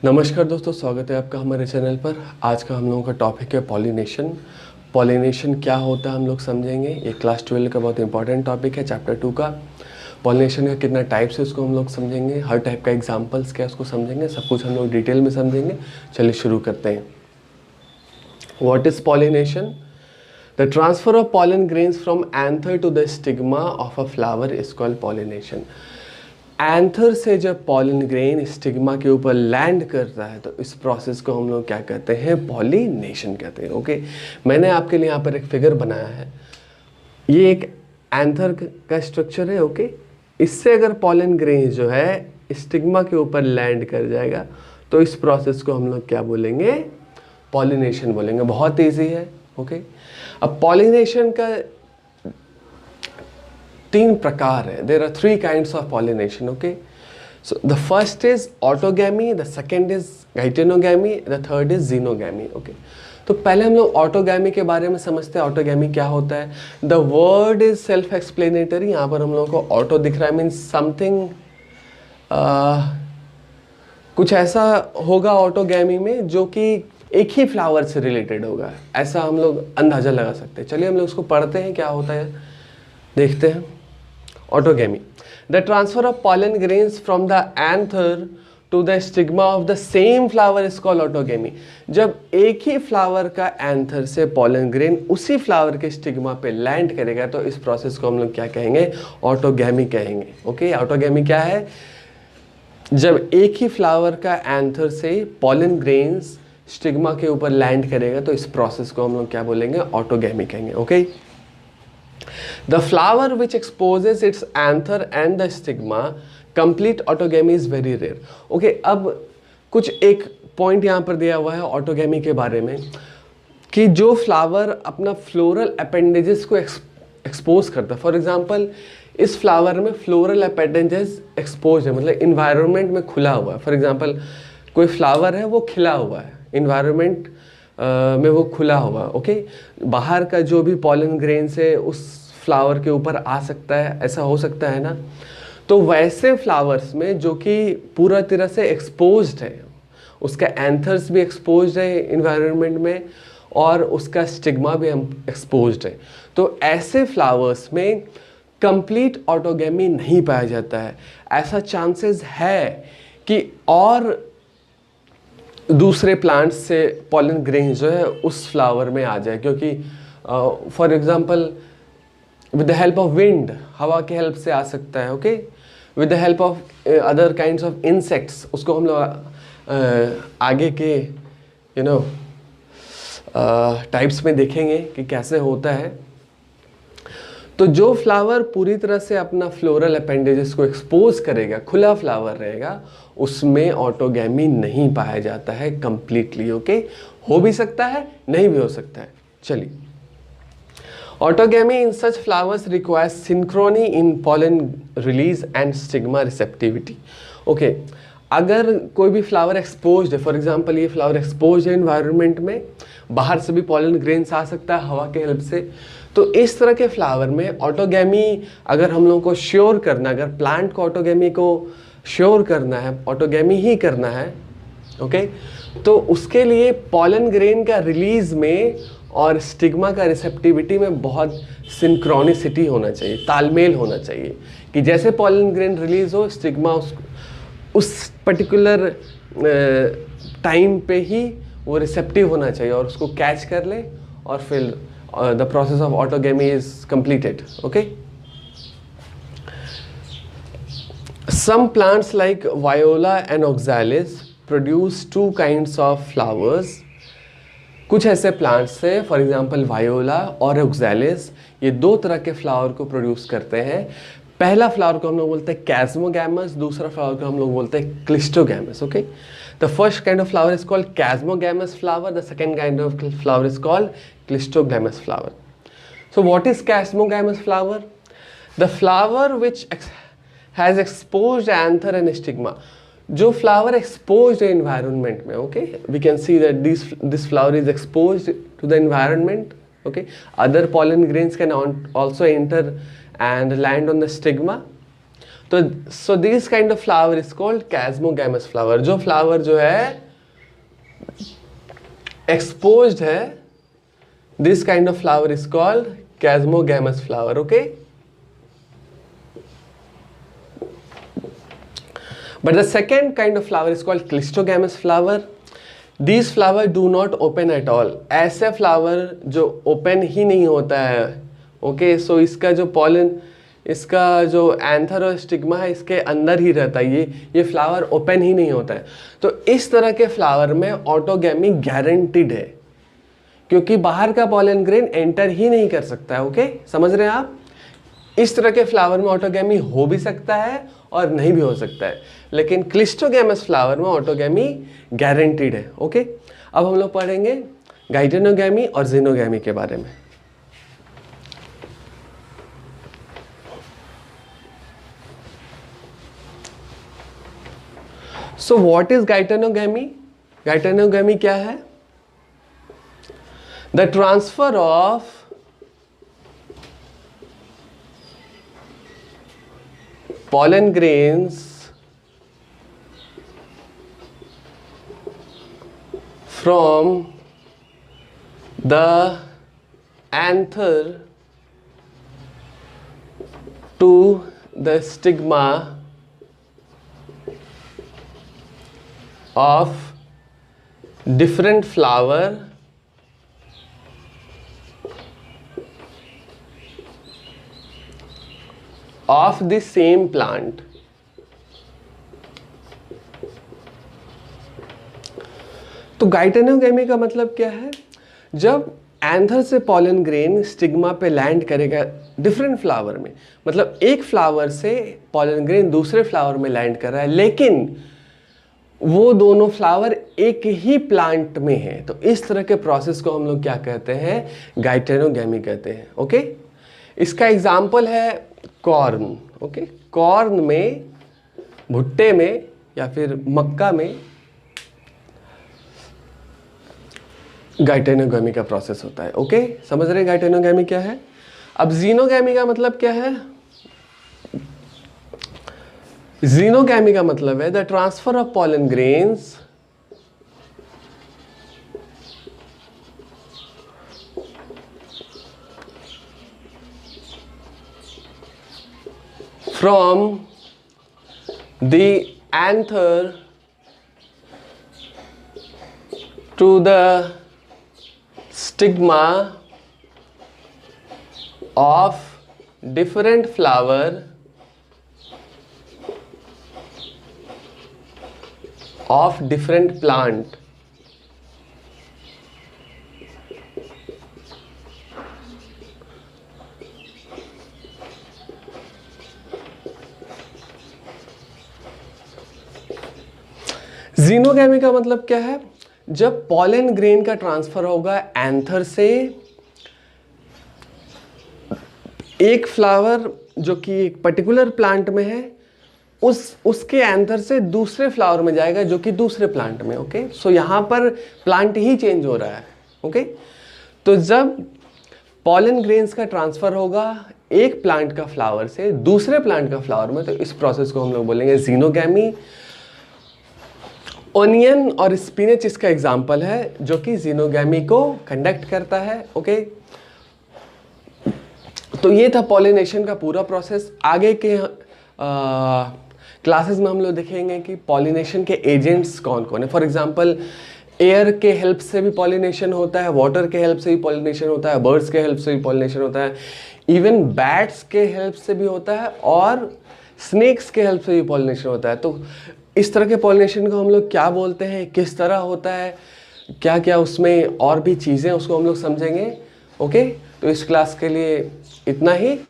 नमस्कार दोस्तों, स्वागत है आपका हमारे चैनल पर। आज का हम लोगों का टॉपिक है पॉलिनेशन। पॉलिनेशन क्या होता है हम लोग समझेंगे। ये क्लास 12 का बहुत इंपॉर्टेंट टॉपिक है, चैप्टर 2 का। पॉलिनेशन का कितना टाइप्स है उसको हम लोग समझेंगे, हर टाइप का एग्जांपल्स क्या है उसको समझेंगे, सब कुछ हम लोग डिटेल में समझेंगे। चलिए शुरू करते हैं। What is pollination? The transfer of pollen grains from anther to the stigma of a flower is called pollination. Anther से जब पॉलन ग्रेन स्टिग्मा के ऊपर लैंड करता है तो इस प्रोसेस को हम लोग क्या कहते हैं? पॉलिनेशन कहते हैं। ओके, मैंने आपके लिए यहाँ पर एक फिगर बनाया है। ये एक एंथर का स्ट्रक्चर है। ओके, इससे अगर पॉलन ग्रेन जो है स्टिग्मा के ऊपर लैंड कर जाएगा तो इस प्रोसेस को हम लोग क्या बोलेंगे? पॉलिनेशन बोलेंगे। बहुत ईजी है। ओके, अब पॉलिनेशन का 3 प्रकार है। There are 3 kinds of pollination. Okay, so the first is autogamy, the second is geitonogamy, the third is xenogamy. Okay, तो पहले हम लोग ऑटोगैमी के बारे में समझते हैं। ऑटोगैमी क्या होता है? The word is self explanatory. यहाँ पर हम लोगों को ऑटो दिख रहा है, मीन्स समथिंग कुछ ऐसा होगा ऑटोगैमी में जो कि एक ही फ्लावर से रिलेटेड होगा, ऐसा हम लोग अंदाजा लगा सकते हैं। चलिए हम लोग उसको पढ़ते हैं, क्या होता है देखते हैं। Autogamy. The transfer of pollen grains from the anther to the stigma of the same flower is called autogamy. जब एक ही फ्लावर का एंथर से पॉलन ग्रेन उसी फ्लावर के स्टिग्मा पे लैंड करेगा तो इस प्रोसेस को हम लोग क्या कहेंगे? ऑटोगैमी कहेंगे। ओके, ऑटोगैमी क्या है? जब एक ही फ्लावर का एंथर से पॉलन ग्रेन्स स्टिग्मा के ऊपर लैंड करेगा तो इस प्रोसेस को हम लोग क्या बोलेंगे? ऑटोगैमी कहेंगे। Okay, the flower which exposes its anther and the stigma, complete autogamy is very rare. Okay, अब कुछ एक पॉइंट यहाँ पर दिया हुआ है ऑटोगैमी के बारे में कि जो फ्लावर अपना फ्लोरल अपेंडेजेस को एक्सपोज करता है। फॉर एग्जांपल, इस फ्लावर में फ्लोरल अपेंडेजेस एक्सपोज है, मतलब इन्वायरमेंट में खुला हुआ है। फॉर एग्जांपल, कोई फ्लावर है वो खिला हुआ है, इन्वायरमेंट में वो खुला हुआ। ओके, बाहर का जो भी पॉलन ग्रेन से उस फ्लावर के ऊपर आ सकता है, ऐसा हो सकता है ना। तो वैसे फ्लावर्स में जो कि पूरा तरह से एक्सपोज्ड है, उसका एंथर्स भी एक्सपोज्ड है इन्वायरमेंट में और उसका स्टिग्मा भी एक्सपोज्ड है, तो ऐसे फ्लावर्स में कंप्लीट ऑटोगैमी नहीं पाया जाता है। ऐसा चांसेस है कि और दूसरे प्लांट्स से पॉलन ग्रेन जो है उस फ्लावर में आ जाए, क्योंकि for example with the help of wind, हवा के हेल्प से आ सकता है। Okay, with the help of other kinds of insects, उसको हम लोग आगे के टाइप्स में देखेंगे कि कैसे होता है। तो जो फ्लावर पूरी तरह से अपना फ्लोरल अपेंडेजेस को एक्सपोज करेगा, खुला फ्लावर रहेगा, उसमें ऑटोगैमी नहीं पाया जाता है कंप्लीटली। ओके, हो भी सकता है, नहीं भी हो सकता है। चलिए, autogamy in such flowers requires synchrony in pollen release and stigma receptivity. Okay, अगर कोई भी फ्लावर एक्सपोज्ड है, फॉर एग्जांपल ये फ्लावर एक्सपोज्ड है इन्वायरमेंट में, बाहर से भी पॉलन ग्रेन्स आ सकता है हवा के हेल्प से, तो इस तरह के फ्लावर में ऑटोगैमी अगर हम लोगों को श्योर करना, अगर प्लांट को ऑटोगैमी को श्योर करना है, ऑटोगैमी ही करना है, ओके, तो उसके लिए पॉलन ग्रेन का रिलीज में और स्टिग्मा का रिसेप्टिविटी में बहुत सिंक्रोनिसिटी होना चाहिए, तालमेल होना चाहिए, कि जैसे पॉलन ग्रेन रिलीज हो, स्टिग्मा उस पर्टिकुलर टाइम पे ही वो रिसेप्टिव होना चाहिए और उसको कैच कर ले और फिर the process of autogamy is completed. Okay, some plants like Viola and Oxalis produce 2 kinds of flowers. कुछ ऐसे प्लांट्स से, फॉर एग्जांपल वायोला और ओक्सैलिस, ये 2 तरह के फ्लावर को प्रोड्यूस करते हैं। पहला फ्लावर को हम लोग बोलते हैं कैस्मोगैमस, दूसरा फ्लावर को हम लोग बोलते हैं cleistogamous. Okay, the first kind of flower is called chasmogamous flower, the second kind of flower is called cleistogamous flower. So what is Casmogamous flower? The flower which has exposed anther and stigma. जो flower exposed है environment में, okay, we can see that this flower is exposed to the environment, okay. Other pollen grains can also enter and land on the stigma. तो so this kind of flower is called chasmogamous flower. जो flower जो है exposed है, this kind of flower is called chasmogamous flower. Okay, but the second kind of flower is called clistogamous flower. These flower do not open at all. ऐसे flower जो open ही नहीं होता है। Okay, सो इसका जो पॉलन, इसका जो एंथर और स्टिग्मा है इसके अंदर ही रहता है, ये फ्लावर ओपन ही नहीं होता है। तो इस तरह के फ्लावर में ऑटोगैमी गारंटीड है, क्योंकि बाहर का पॉलन ग्रेन एंटर ही नहीं कर सकता है। ओके, समझ रहे हैं आप? इस तरह के फ्लावर में ऑटोगैमी हो भी सकता है और नहीं भी हो सकता है, लेकिन क्लिस्टोगैमस फ्लावर में ऑटोगैमी गारंटीड है। ओके, अब हम लोग पढ़ेंगे गाइटेनोगैमी और जीनोगैमी के बारे में। So what is गाइटेनोगैमी? गाइटेनोगैमी क्या है? The transfer of pollen grains from the anther to the stigma of different flower of the same plant। तो गाइटेनोगैमी का मतलब क्या है? जब एंथर से पॉलन ग्रेन स्टिग्मा पे लैंड करेगा डिफरेंट फ्लावर में, मतलब एक फ्लावर से पॉलन ग्रेन दूसरे फ्लावर में लैंड कर रहा है, लेकिन वो दोनों फ्लावर एक ही प्लांट में है, तो इस तरह के प्रोसेस को हम लोग क्या कहते हैं? गाइटेनोगैमी कहते हैं। ओके, इसका एग्जाम्पल है कॉर्न। ओके, कॉर्न में, भुट्टे में या फिर मक्का में गाइटेनोगैमी का प्रोसेस होता है। ओके, समझ रहे गाइटेनोगैमी क्या है? अब जीनोगैमी का मतलब क्या है? जीनोगैमी का मतलब है the transfer of pollen grains from the anther to the stigma of different flower of different plant। Xenogamy का मतलब क्या है? जब पॉलन ग्रेन का ट्रांसफर होगा एंथर से, एक फ्लावर जो कि एक पर्टिकुलर प्लांट में है उसके एंथर से दूसरे फ्लावर में जाएगा जो कि दूसरे प्लांट में। ओके, सो यहाँ पर प्लांट ही चेंज हो रहा है। ओके, तो जब पॉलन ग्रेन्स का ट्रांसफर होगा एक प्लांट का फ्लावर से दूसरे प्लांट का फ्लावर में, तो इस प्रोसेस को हम लोग बोलेंगे जीनोगैमी। ओनियन और स्पिनच इसका एग्जाम्पल है जो कि जीनोगैमी को कंडक्ट करता है। ओके, तो ये था पॉलिनेशन का पूरा प्रोसेस। आगे के क्लासेस में हम लोग देखेंगे कि पॉलिनेशन के एजेंट्स कौन कौन है। फॉर एग्जांपल एयर के हेल्प से भी पॉलिनेशन होता है, वाटर के हेल्प से भी पॉलिनेशन होता है, बर्ड्स के हेल्प से भी पॉलिनेशन होता है, इवन बैट्स के हेल्प से भी होता है और स्नेक्स के हेल्प से भी पॉलिनेशन होता है। तो इस तरह के पॉलिनेशन को हम लोग क्या बोलते हैं, किस तरह होता है, क्या क्या उसमें और भी चीज़ें उसको हम लोग समझेंगे। ओके, तो इस क्लास के लिए इतना ही।